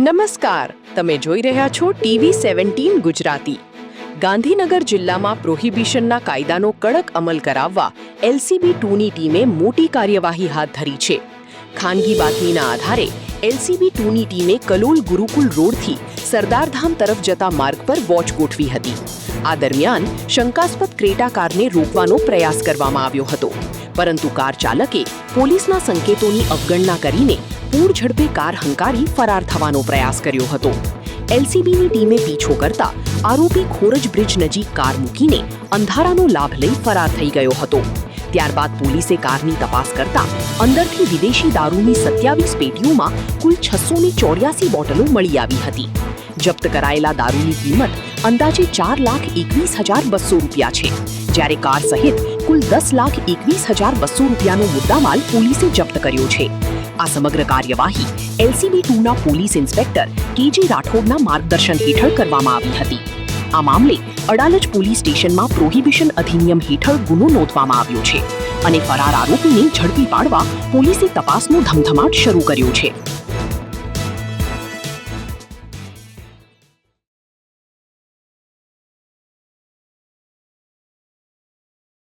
નમસ્કાર, તમે જોઈ રહ્યા છો TV17 ગુજરાતી. ગાંધીનગર જિલ્લામાં પ્રોહિબિશનના કાયદાનો કડક અમલ કરાવવા LCB 2ની ટીમે મોટી કાર્યવાહી હાથ ધરી છે. ખાનગી બાતમીના આધારે LCB 2ની ટીમે કલોલ ગુરુકુલ રોડથી સરદારધામ તરફ જતા માર્ગ પર વોચ ગોઠવી હતી. આ દરમિયાન શંકાસ્પદ ક્રેટા કારને રોકવાનો પ્રયાસ કરવામાં આવ્યો હતો, પરંતુ કાર ચાલકે પોલીસના સંકેતોની અવગણના કરીને પૂર ઝડપે કાર હંકારી ફરાર થવાનો પ્રયાસ કર્યો હતો. LCBની ટીમે પીછો કરતા આરોપી ખોરજ બ્રિજ નજીક કાર મૂકીને અંધારાનો લાભ લઈ ફરાર થઈ ગયો હતો. ત્યારબાદ પોલીસે કારની તપાસ કરતા અંદરથી વિદેશી દારૂની 27 પેટીઓમાં કુલ 684 બોટલો મળી આવી હતી. જપ્ત કરાયેલા દારૂની કિંમત અંદાજે ₹4,21,200 છે, જ્યારે કાર સહિત કુલ ₹10,21,200નો મુદ્દામાલ પોલીસે જપ્ત કર્યો છે. આ સમગ્ર કાર્યવાહી LCB 2ના પોલીસ ઇન્સ્પેક્ટર KG રાઠોડના માર્ગદર્શન હેઠળ કરવામાં આવી હતી. આ મામલે અડાલજ પોલીસ સ્ટેશનમાં પ્રોહિબિશન અધિનિયમ હેઠળ ગુનો નોંધવામાં આવ્યો છે અને ફરાર આરોપીને ઝડપી પાડવા પોલીસે તપાસનો ધમધમાટ શરૂ કર્યો છે.